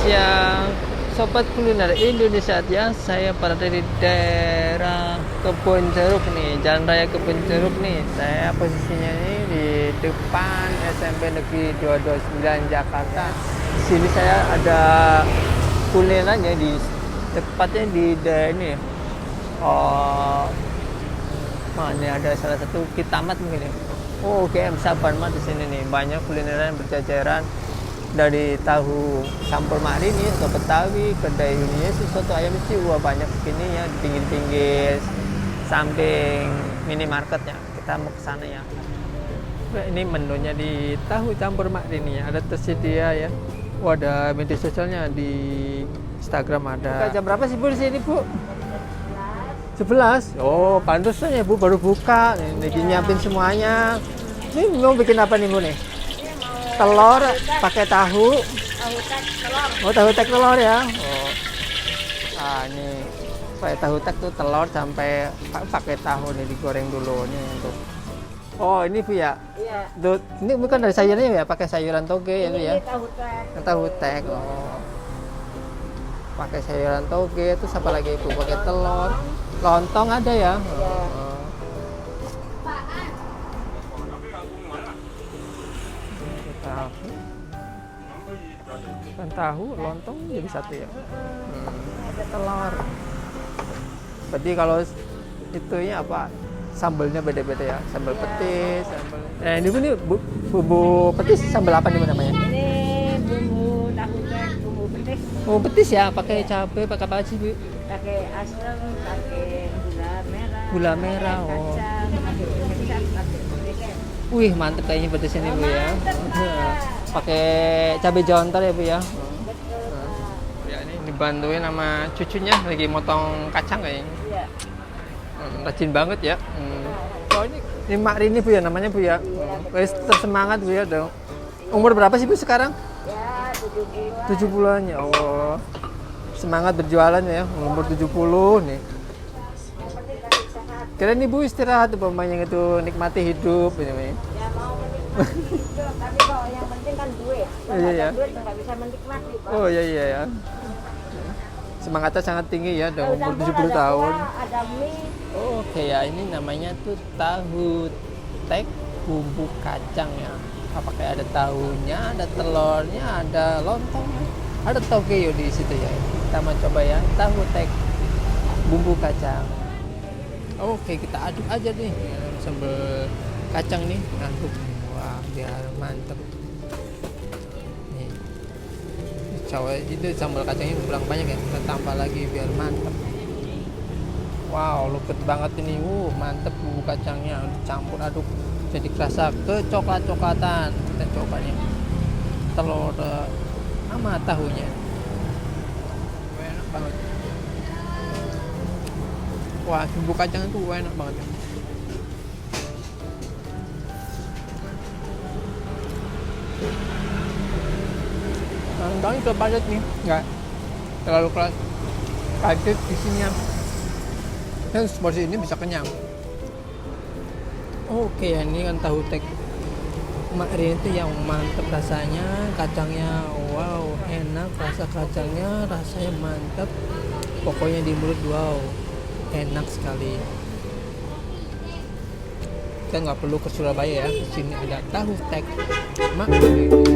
siang Sobat Kuliner Indonesia ya. Saya berada di daerah Kebun Jeruk nih, Jalan Raya Kebun Jeruk nih. Saya posisinya ini di depan SMP Negeri 229 Jakarta. Di sini saya ada kulinerannya di tepatnya di daerah ini. Oh, ini ada salah satu Kitamat mungkin ya. Oh, GM Sabarma di sini nih. Banyak kulineran berjajaran dari tahu campur marini ke Betawi, kedai Indonesia, soto ayam isi, wah banyak begini ya di pinggir-pinggir samping minimarketnya. Kita mau ke sana ya. Ini menunya di tahu campur marini ya, ada tersedia ya. Wah, ada media sosialnya di Instagram ada. Jam berapa sih Bu di sini Bu? 11. Oh, pantesan ya Bu baru buka. Nih, lagi nyiapin semuanya. Ini mau bikin apa nih Bu nih? Telur pakai tahu. Tahu tek telur. Oh, tahu tek telur ya. Oh. Ini pakai tahu tek tuh telur sampai pakai tahu nih digoreng dulu nih tuh. Oh, ini Bu ya. Iya. Tuh, ini bukan dari sayurnya ya, pakai sayuran toge ya Bu ya. Ini tahu tek. Tahu tek. Oh. Pakai sayuran toge, terus apa lagi Bu? Pakai telur. Lontong ada ya? Iya. Oh. Kan tahu, lontong jadi satu ya. Ada telur. Berarti kalau itunya apa? Sambelnya beda-beda ya. Sambal petis, sambal. Ini Bu nih bumbu petis sambal apa nih Bu namanya? Ini bumbu tahu tek, bumbu petis. Bumbu petis ya, pakai cabai, pakai apa sih Bu? Pakai asam, pakai gula merah. Gula merah, pakai oh. kacang, pakai kecap, pakai petis. Wih, mantep kayaknya petis ini Bu ya. Pakai cabai jontor ya Bu ya. Ya ini dibantuin sama cucunya lagi motong kacang kayaknya. Iya. Rajin banget ya. Oh ini Mak Rini Bu ya namanya Bu ya. Wes tersemangat Bu ya dong. Umur berapa sih Bu sekarang? Ya, 70. 70-an ya Allah. Semangat berjualan ya, umur 70 nih. Kira nih Bu istirahat tuh pemain itu nikmati hidup ini. Ya mau menikmati hidup, tapi kalau yang penting kan duit. Kalau Iya, ada iya. duit nggak bisa menikmati. Pak. Oh iya iya ya. Semangatnya sangat tinggi ya, udah umur Campur 70 ada tahun. kuah, ada mie. Oke ya, ini namanya tuh tahu tek bumbu kacang ya. Apakah ada tahunya, ada telurnya, ada lontongnya, ada toge di situ ya. Kita mau coba ya, tahu tek bumbu kacang. Oke, kita aduk aja nih sambal kacang nih, aduk. Wah, biar mantep. Nih, coba itu sambal kacangnya kurang banyak ya, kita tambah lagi biar mantep. Wow, lupet banget ini. Mantep bumbu kacangnya dicampur aduk jadi kerasa kecoklat-coklatan. Kita coba nih telur sama tahunya. Enak banget. Wah, bumbu kacang itu enak banget ya. Kali udah padat nih, nggak terlalu keras. Padat isinya. Dan porsi ini bisa kenyang. Oke ya, ini kan tahu tek Mak Rini itu yang mantep rasanya, kacangnya wow enak, rasa kacangnya rasanya mantep, pokoknya di mulut wow enak sekali. Kita nggak perlu ke Surabaya ya, di sini ada tahu tek Mak Rini.